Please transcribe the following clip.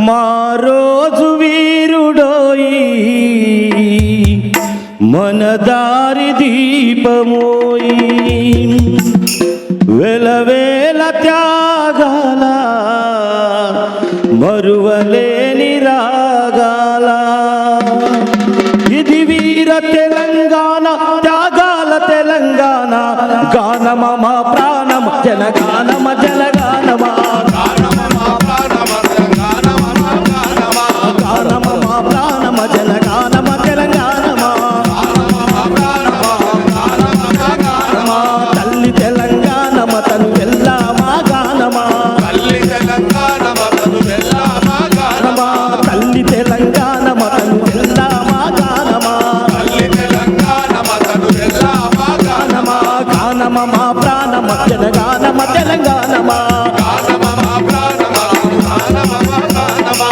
మా రోజు వీరుడోయి మన దారి దీపమోయి వెలవేల త్యాగాల మరువలేని రాగాల ఇది వీర తెలంగాణ త్యాగాల తెలంగాణ గానమ మా ప్రాణమ జనగానమ జనగానమ గానమ మా ప్రాణమ జనగానమ తెలంగాణమ తల్లి తెలంగాణమ తను వెళ్ళా మా గానమ తల్లి తెలంగాణమ తను వెళ్ళా మా గానమ తల్లి తెలంగాణమ తను వెళ్ళా మా గానమ తల్లి తెలంగాణమ తను వెళ్ళా మా గానమ గానమ మా ప్రాణమ జనగానమ తెలంగాణమ గానమ మా ప్రాణమ గానమ మా గానమ